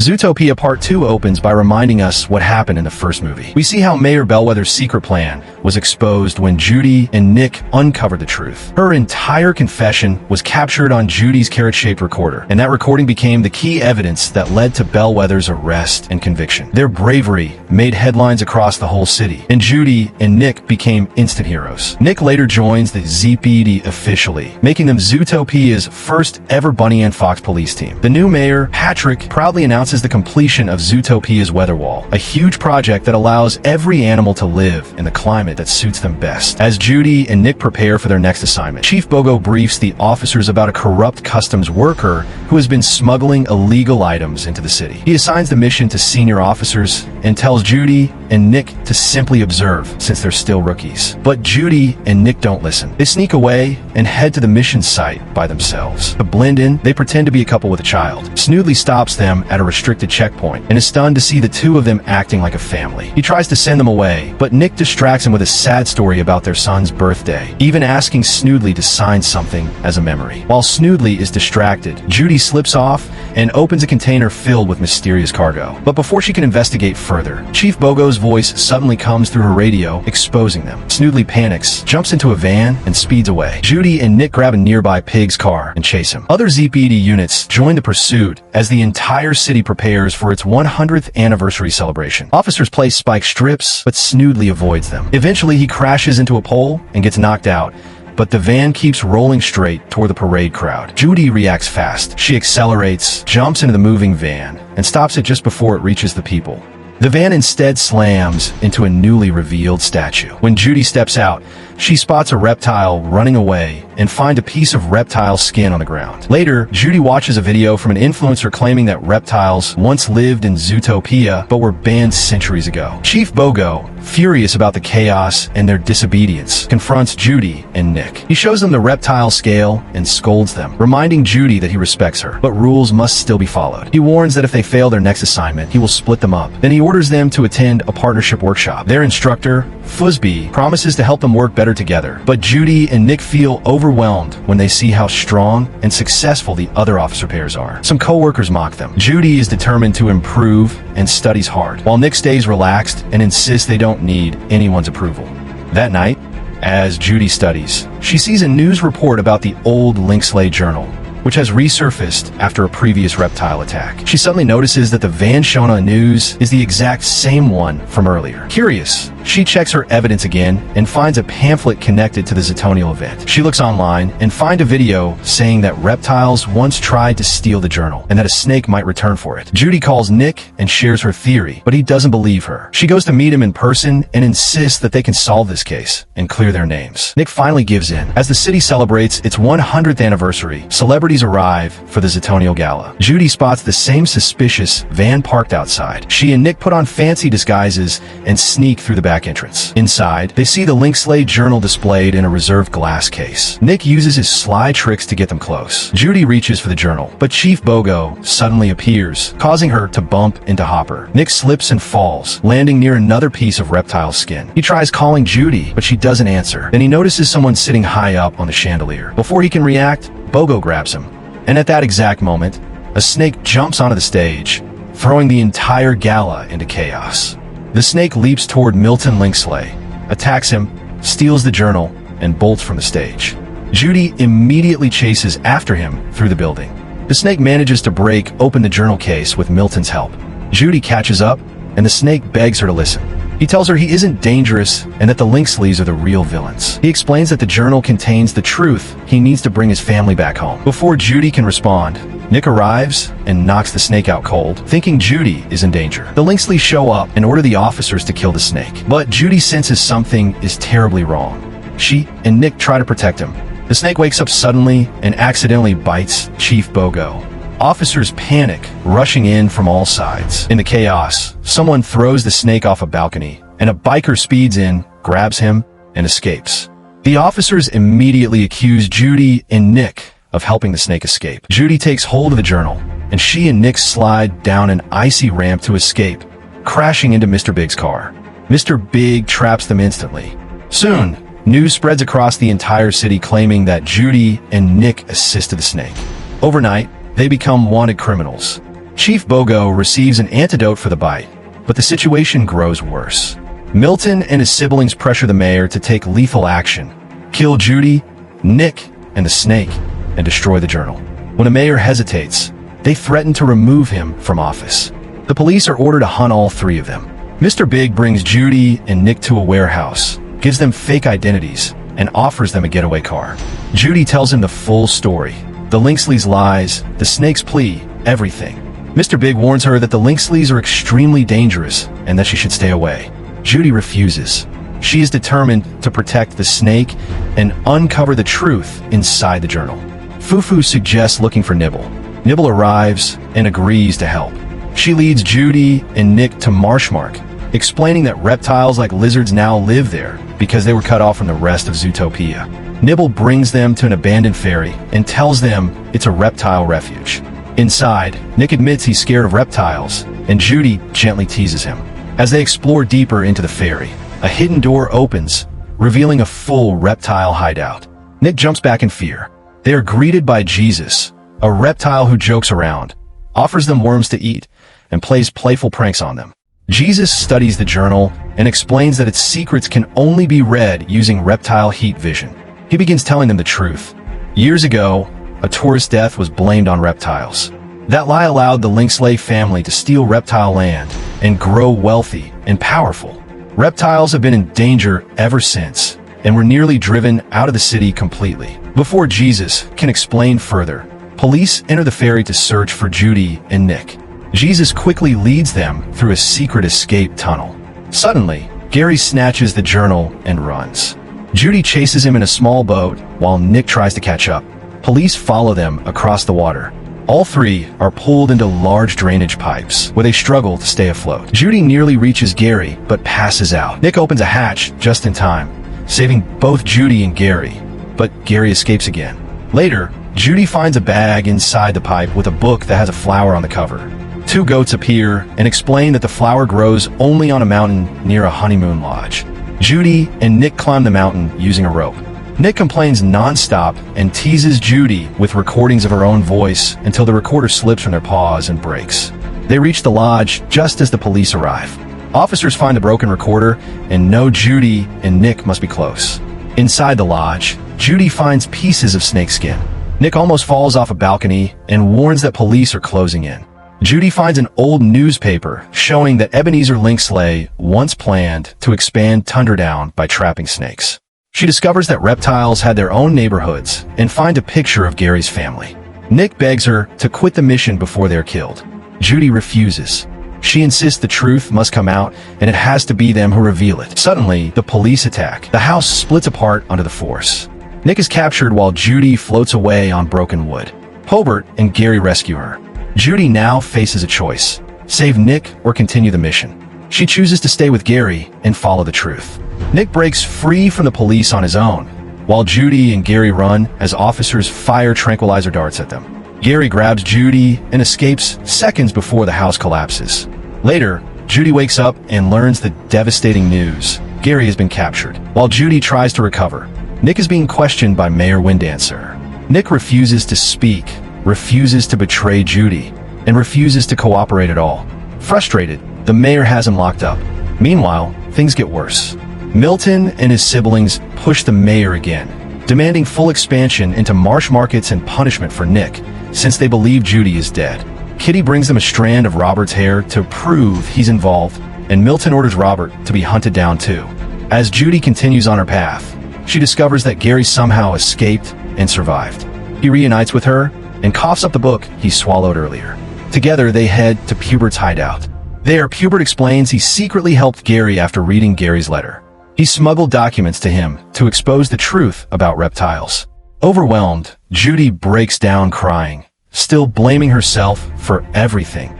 Zootopia Part 2 opens by reminding us what happened in the first movie. We see how Mayor Bellwether's secret plan was exposed when Judy and Nick uncovered the truth. Her entire confession was captured on Judy's carrot-shaped recorder, and that recording became the key evidence that led to Bellwether's arrest and conviction. Their bravery made headlines across the whole city, and Judy and Nick became instant heroes. Nick later joins the ZPD officially, making them Zootopia's first ever Bunny and Fox police team. The new mayor, Patrick, proudly announces the completion of Zootopia's weather wall, a huge project that allows every animal to live in the climate that suits them best. As Judy and Nick prepare for their next assignment, Chief Bogo briefs the officers about a corrupt customs worker who has been smuggling illegal items into the city. He assigns the mission to senior officers and tells Judy and Nick to simply observe since they're still rookies. But Judy and Nick don't listen. They sneak away and head to the mission site by themselves. To blend in, they pretend to be a couple with a child. Snoodley stops them at a restricted checkpoint and is stunned to see the two of them acting like a family. He tries to send them away, but Nick distracts him with a sad story about their son's birthday, even asking Snoodley to sign something as a memory. While Snoodley is distracted, Judy slips off and opens a container filled with mysterious cargo. But before she can investigate further, Chief Bogo's voice suddenly comes through her radio, exposing them. Snoodley panics, jumps into a van, and speeds away. Judy and Nick grab a nearby pig's car and chase him. Other ZPD units join the pursuit as the entire city prepares for its 100th anniversary celebration. Officers place spike strips, but Snoodley avoids them. Eventually, he crashes into a pole and gets knocked out, but the van keeps rolling straight toward the parade crowd. Judy reacts fast. She accelerates, jumps into the moving van, and stops it just before it reaches the people. The van instead slams into a newly revealed statue. When Judy steps out, she spots a reptile running away and finds a piece of reptile skin on the ground. Later, Judy watches a video from an influencer claiming that reptiles once lived in Zootopia but were banned centuries ago. Chief Bogo, furious about the chaos and their disobedience, confronts Judy and Nick. He shows them the reptile scale and scolds them, reminding Judy that he respects her, but rules must still be followed. He warns that if they fail their next assignment, he will split them up. Then he orders them to attend a partnership workshop. Their instructor, Fuzby, promises to help them work better together, but Judy and Nick feel overwhelmed when they see how strong and successful the other officer pairs are. Some co-workers mock them. Judy is determined to improve and studies hard, while Nick stays relaxed and insists they don't need anyone's approval. That night, as Judy studies, she sees a news report about the old Lynxley journal, which has resurfaced after a previous reptile attack. She suddenly notices that the van shown on the news is the exact same one from earlier. Curious, she checks her evidence again and finds a pamphlet connected to the Zootonial event. She looks online and finds a video saying that reptiles once tried to steal the journal and that a snake might return for it. Judy calls Nick and shares her theory, but he doesn't believe her. She goes to meet him in person and insists that they can solve this case and clear their names. Nick finally gives in. As the city celebrates its 100th anniversary, celebrities arrive for the Zootonial Gala. Judy spots the same suspicious van parked outside. She and Nick put on fancy disguises and sneak through the back entrance. Inside, they see the Lynxley journal displayed in a reserved glass case. Nick uses his sly tricks to get them close. Judy reaches for the journal, but Chief Bogo suddenly appears, causing her to bump into Hopper. Nick slips and falls, landing near another piece of reptile skin. He tries calling Judy, but she doesn't answer. Then he notices someone sitting high up on the chandelier. Before he can react, Bogo grabs him. And at that exact moment, a snake jumps onto the stage, throwing the entire gala into chaos. The snake leaps toward Milton Lynxley, attacks him, steals the journal, and bolts from the stage. Judy immediately chases after him through the building. The snake manages to break open the journal case with Milton's help. Judy catches up, and the snake begs her to listen. He tells her he isn't dangerous and that the Lynxleys are the real villains. He explains that the journal contains the truth he needs to bring his family back home. Before Judy can respond, Nick arrives and knocks the snake out cold, thinking Judy is in danger. The Lynxleys show up and order the officers to kill the snake. But Judy senses something is terribly wrong. She and Nick try to protect him. The snake wakes up suddenly and accidentally bites Chief Bogo. Officers panic, rushing in from all sides. In the chaos, someone throws the snake off a balcony, and a biker speeds in, grabs him, and escapes. The officers immediately accuse Judy and Nick of helping the snake escape. Judy takes hold of the journal, and she and Nick slide down an icy ramp to escape, crashing into Mr. Big's car. Mr. Big traps them instantly. Soon, news spreads across the entire city claiming that Judy and Nick assisted the snake. Overnight, they become wanted criminals. Chief Bogo receives an antidote for the bite, but the situation grows worse. Milton and his siblings pressure the mayor to take lethal action, kill Judy, Nick, and the snake, and destroy the journal. When the mayor hesitates, they threaten to remove him from office. The police are ordered to hunt all three of them. Mr. Big brings Judy and Nick to a warehouse, gives them fake identities, and offers them a getaway car. Judy tells him the full story: the Lynxley's lies, the snake's plea, everything. Mr. Big warns her that the Lynxleys are extremely dangerous and that she should stay away. Judy refuses. She is determined to protect the snake and uncover the truth inside the journal. Fufu suggests looking for Nibble. Nibble arrives and agrees to help. She leads Judy and Nick to Marshmark, explaining that reptiles like lizards now live there because they were cut off from the rest of Zootopia. Nibble brings them to an abandoned ferry and tells them it's a reptile refuge. Inside, Nick admits he's scared of reptiles, and Judy gently teases him. As they explore deeper into the ferry, a hidden door opens, revealing a full reptile hideout. Nick jumps back in fear. They are greeted by Jesus, a reptile who jokes around, offers them worms to eat, and plays playful pranks on them. Jesus studies the journal and explains that its secrets can only be read using reptile heat vision. He begins telling them the truth. Years ago, a tourist death was blamed on reptiles. That lie allowed the Lynxley family to steal reptile land and grow wealthy and powerful. Reptiles have been in danger ever since, and were nearly driven out of the city completely. Before Jesus can explain further, police enter the ferry to search for Judy and Nick. Jesus quickly leads them through a secret escape tunnel. Suddenly, Gary snatches the journal and runs. Judy chases him in a small boat while Nick tries to catch up. Police follow them across the water. All three are pulled into large drainage pipes, where they struggle to stay afloat. Judy nearly reaches Gary, but passes out. Nick opens a hatch just in time, saving both Judy and Gary, but Gary escapes again. Later, Judy finds a bag inside the pipe with a book that has a flower on the cover. Two goats appear and explain that the flower grows only on a mountain near a honeymoon lodge. Judy and Nick climb the mountain using a rope. Nick complains non-stop and teases Judy with recordings of her own voice until the recorder slips from their paws and breaks. They reach the lodge just as the police arrive. Officers find the broken recorder and know Judy and Nick must be close. Inside the lodge, Judy finds pieces of snakeskin. Nick almost falls off a balcony and warns that police are closing in. Judy finds an old newspaper showing that Ebenezer Lynxley once planned to expand Tundradown by trapping snakes. She discovers that reptiles had their own neighborhoods and finds a picture of Gary's family. Nick begs her to quit the mission before they're killed. Judy refuses. She insists the truth must come out and it has to be them who reveal it. Suddenly, the police attack. The house splits apart under the force. Nick is captured while Judy floats away on broken wood. Hobart and Gary rescue her. Judy now faces a choice: save Nick or continue the mission. She chooses to stay with Gary and follow the truth. Nick breaks free from the police on his own, while Judy and Gary run as officers fire tranquilizer darts at them. Gary grabs Judy and escapes seconds before the house collapses. Later, Judy wakes up and learns the devastating news: Gary has been captured. While Judy tries to recover, Nick is being questioned by Mayor Windancer. Nick refuses to speak, refuses to betray Judy, and refuses to cooperate at all. Frustrated, the mayor has him locked up. Meanwhile, things get worse. Milton and his siblings push the mayor again, demanding full expansion into marsh markets and punishment for Nick, since they believe Judy is dead. Kitty brings them a strand of Robert's hair to prove he's involved, and Milton orders Robert to be hunted down too. As Judy continues on her path, she discovers that Gary somehow escaped and survived. He reunites with her and coughs up the book he swallowed earlier. Together, they head to Pubert's hideout. There, Pubert explains he secretly helped Gary after reading Gary's letter. He smuggled documents to him to expose the truth about reptiles. Overwhelmed, Judy breaks down crying, still blaming herself for everything,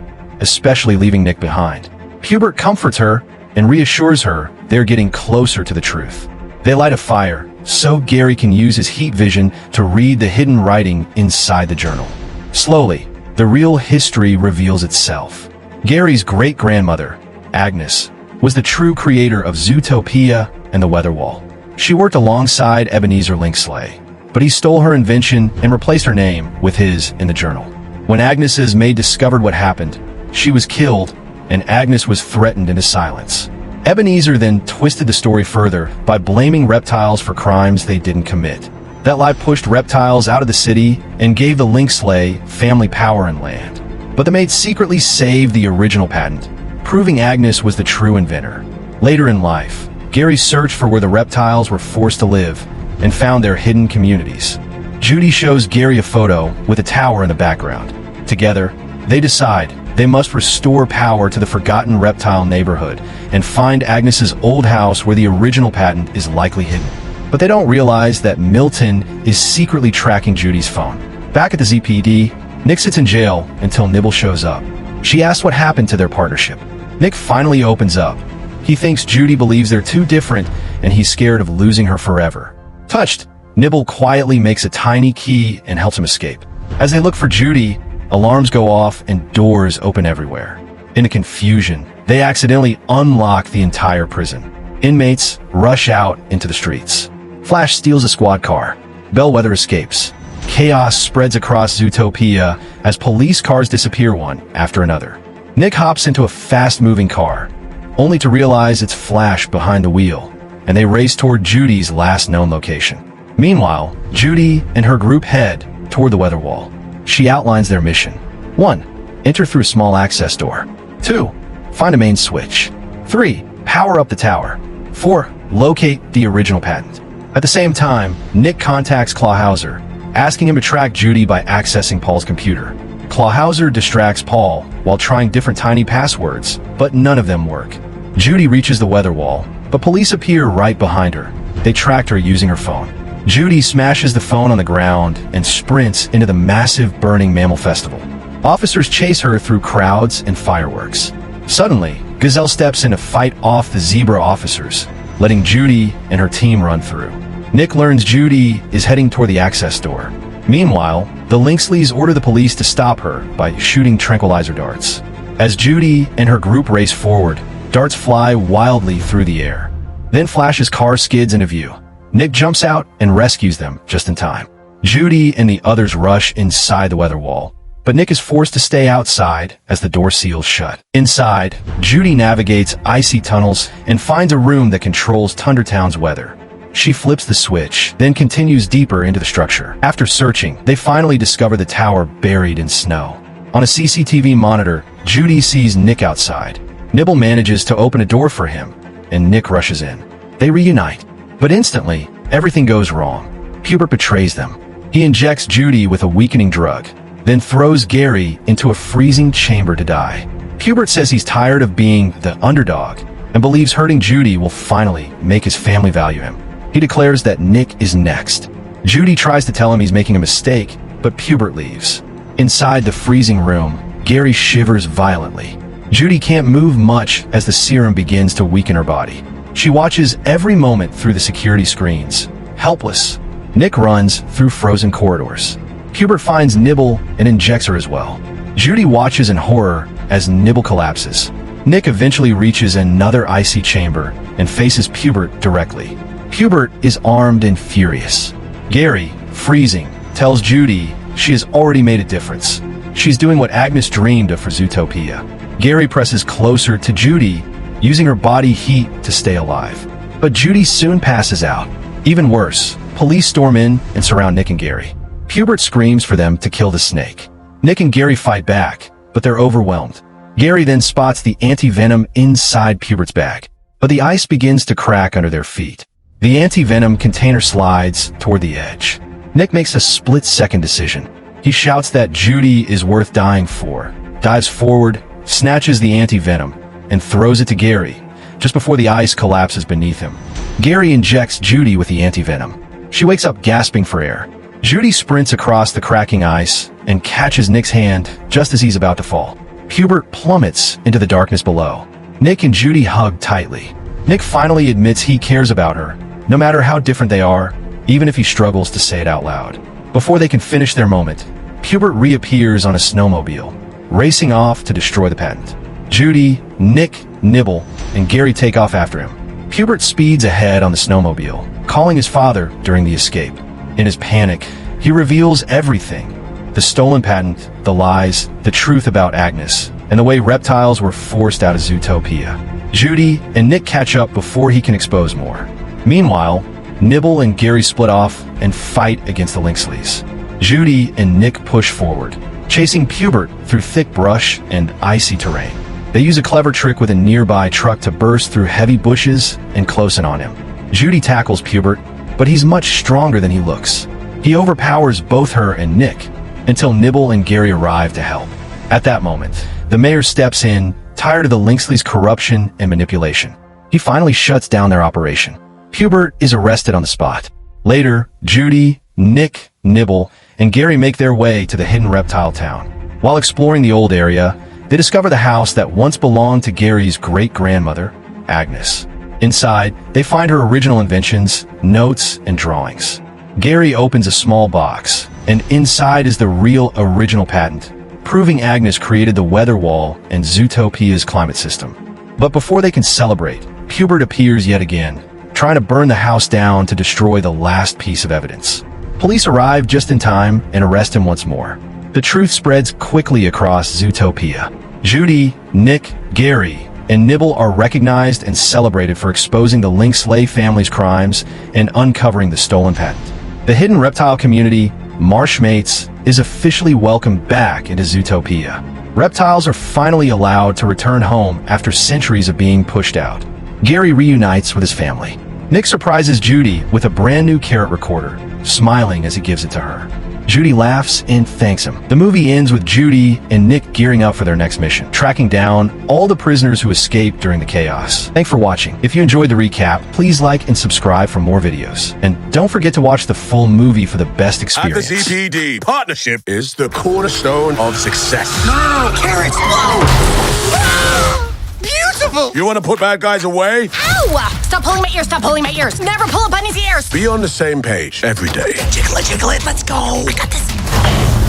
especially leaving Nick behind. Pubert comforts her and reassures her they're getting closer to the truth. They light a fire so Gary can use his heat vision to read the hidden writing inside the journal. Slowly, the real history reveals itself. Gary's great-grandmother, Agnes, was the true creator of Zootopia and the Weather Wall. She worked alongside Ebenezer Lynxley, but he stole her invention and replaced her name with his in the journal. When Agnes's maid discovered what happened, she was killed, and Agnes was threatened into silence. Ebenezer then twisted the story further by blaming reptiles for crimes they didn't commit. That lie pushed reptiles out of the city and gave the Lynxley family power and land. But the maid secretly saved the original patent, proving Agnes was the true inventor. Later in life, Gary searched for where the reptiles were forced to live and found their hidden communities. Judy shows Gary a photo with a tower in the background. Together, they decide they must restore power to the forgotten reptile neighborhood and find Agnes's old house where the original patent is likely hidden. But they don't realize that Milton is secretly tracking Judy's phone. Back at the ZPD, Nick sits in jail until Nibble shows up. She asks what happened to their partnership. Nick finally opens up. He thinks Judy believes they're too different and he's scared of losing her forever. Touched, Nibble quietly makes a tiny key and helps him escape. As they look for Judy, alarms go off and doors open everywhere. In a confusion, they accidentally unlock the entire prison. Inmates rush out into the streets. Flash steals a squad car. Bellwether escapes. Chaos spreads across Zootopia as police cars disappear one after another. Nick hops into a fast-moving car, only to realize it's Flash behind the wheel, and they race toward Judy's last known location. Meanwhile, Judy and her group head toward the weather wall. She outlines their mission. 1. Enter through a small access door. 2. Find a main switch. 3. Power up the tower. 4. Locate the original patent. At the same time, Nick contacts Clawhauser, asking him to track Judy by accessing Paul's computer. Clawhauser distracts Paul while trying different tiny passwords, but none of them work. Judy reaches the weather wall, but police appear right behind her. They tracked her using her phone. Judy smashes the phone on the ground and sprints into the massive burning mammal festival. Officers chase her through crowds and fireworks. Suddenly, Gazelle steps in to fight off the zebra officers, letting Judy and her team run through. Nick learns Judy is heading toward the access door. Meanwhile, the Lynxleys order the police to stop her by shooting tranquilizer darts. As Judy and her group race forward, darts fly wildly through the air. Then Flash's car skids into view. Nick jumps out and rescues them just in time. Judy and the others rush inside the weather wall, but Nick is forced to stay outside as the door seals shut. Inside, Judy navigates icy tunnels and finds a room that controls Tundertown's weather. She flips the switch, then continues deeper into the structure. After searching, they finally discover the tower buried in snow. On a CCTV monitor, Judy sees Nick outside. Nibble manages to open a door for him, and Nick rushes in. They reunite. But instantly, everything goes wrong. Pubert betrays them. He injects Judy with a weakening drug, then throws Gary into a freezing chamber to die. Pubert says he's tired of being the underdog and believes hurting Judy will finally make his family value him. He declares that Nick is next. Judy tries to tell him he's making a mistake, but Pubert leaves. Inside the freezing room, Gary shivers violently. Judy can't move much as the serum begins to weaken her body. She watches every moment through the security screens, helpless. Nick runs through frozen corridors. Pubert finds Nibble and injects her as well. Judy watches in horror as Nibble collapses. Nick eventually reaches another icy chamber and faces Pubert directly. Pubert is armed and furious. Gary, freezing, tells Judy she has already made a difference. She's doing what Agnes dreamed of for Zootopia. Gary presses closer to Judy, using her body heat to stay alive. But Judy soon passes out. Even worse, police storm in and surround Nick and Gary. Pubert screams for them to kill the snake. Nick and Gary fight back, but they're overwhelmed. Gary then spots the anti-venom inside Pubert's bag, but the ice begins to crack under their feet. The anti-venom container slides toward the edge. Nick makes a split-second decision. He shouts that Judy is worth dying for, dives forward, snatches the anti-venom, and throws it to Gary, just before the ice collapses beneath him. Gary injects Judy with the anti-venom. She wakes up gasping for air. Judy sprints across the cracking ice and catches Nick's hand just as he's about to fall. Pubert plummets into the darkness below. Nick and Judy hug tightly. Nick finally admits he cares about her, no matter how different they are, even if he struggles to say it out loud. Before they can finish their moment, Pubert reappears on a snowmobile, racing off to destroy the patent. Judy, Nick, Nibble, and Gary take off after him. Pubert speeds ahead on the snowmobile, calling his father during the escape. In his panic, he reveals everything. The The stolen patent, the lies, the truth about Agnes, and the way reptiles were forced out of Zootopia. Judy and Nick catch up before he can expose more. Meanwhile, Nibble and Gary split off and fight against the Lynxleys. Judy and Nick push forward, chasing Pubert through thick brush and icy terrain. They use a clever trick with a nearby truck to burst through heavy bushes and close in on him. Judy tackles Pubert, but he's much stronger than he looks. He overpowers both her and Nick until Nibble and Gary arrive to help. At that moment, the mayor steps in, tired of the Lynxleys' corruption and manipulation. He finally shuts down their operation. Pubert is arrested on the spot. Later, Judy, Nick, Nibble, and Gary make their way to the hidden reptile town. While exploring the old area, they discover the house that once belonged to Gary's great-grandmother, Agnes. Inside, they find her original inventions, notes, and drawings. Gary opens a small box, and inside is the real original patent, proving Agnes created the weather wall and Zootopia's climate system. But before they can celebrate, Pubert appears yet again, trying to burn the house down to destroy the last piece of evidence. Police arrive just in time and arrest him once more. The truth spreads quickly across Zootopia. Judy, Nick, Gary, and Nibble are recognized and celebrated for exposing the Lynxley family's crimes and uncovering the stolen patent. The hidden reptile community, Marshmates, is officially welcomed back into Zootopia. Reptiles are finally allowed to return home after centuries of being pushed out. Gary reunites with his family. Nick surprises Judy with a brand new carrot recorder, smiling as he gives it to her. Judy laughs and thanks him. The movie ends with Judy and Nick gearing up for their next mission, tracking down all the prisoners who escaped during the chaos. Thanks for watching. If you enjoyed the recap, please like and subscribe for more videos. And don't forget to watch the full movie for the best experience. At the ZPD, partnership is the cornerstone of success. No, carrots! Whoa! Beautiful! You want to put bad guys away? Ow! Stop pulling my ears, stop pulling my ears! Never pull a bunny's ears! Be on the same page every day. Jiggle it, let's go! I got this!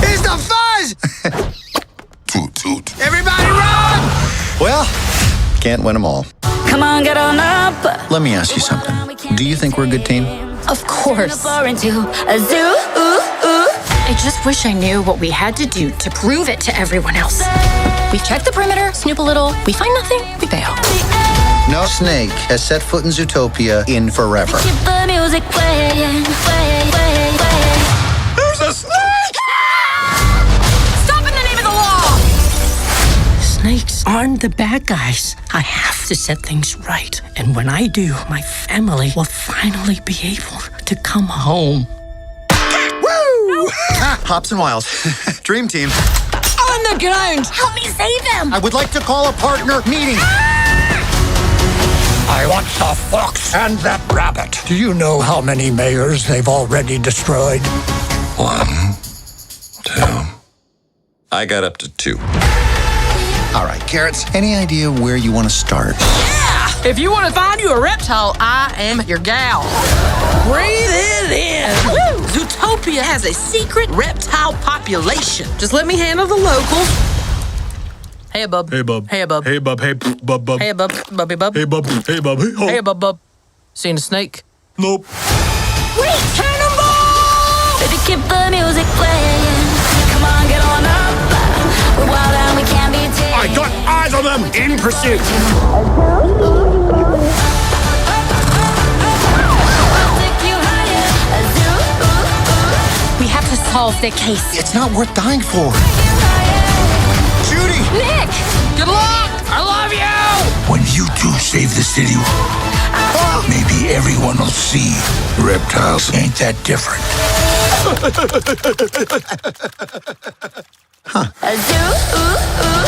Here's the fuzz! Toot toot. Everybody run! Well, can't win them all. Come on, get on up. Let me ask you something. Do you think we're a good team? Of course. Into a zoo. I just wish I knew what we had to do to prove it to everyone else. We check the perimeter, snoop a little, we find nothing, we bail. No snake has set foot in Zootopia in forever. Keep the music playing. There's a snake! Stop in the name of the law! Snakes aren't the bad guys. I have to set things right. And when I do, my family will finally be able to come home. Woo! Hops and Wiles. Dream team. On the ground! Help me save him! I would like to call a partner meeting. I want the fox and that rabbit. Do you know how many mayors they've already destroyed? 1, 2. I got up to 2. All right, Carrots, any idea where you want to start? If you want to find you a reptile, I am your gal. Breathe it in. Woo! Zootopia has a secret reptile population. Just let me handle the locals. Hey, bub. Hey, bub. Hey, bub. Hey, bub. Hey, bub, bub. Hey, bub. Bubby, bub. Hey, bub. Hey, bub. Hey, ho. Hey, bub. Seen a snake? Nope. Wait, cannonball! Baby, keep the music playing. Come on, get on up. We're wild and we can't be tamed. I got eyes on them in pursuit. I'll take you higher. A zoo. We have to solve the case. It's not worth dying for. Judy! Nick! Good luck! I love you! When you two save the city, maybe everyone will see reptiles ain't that different. A zoo.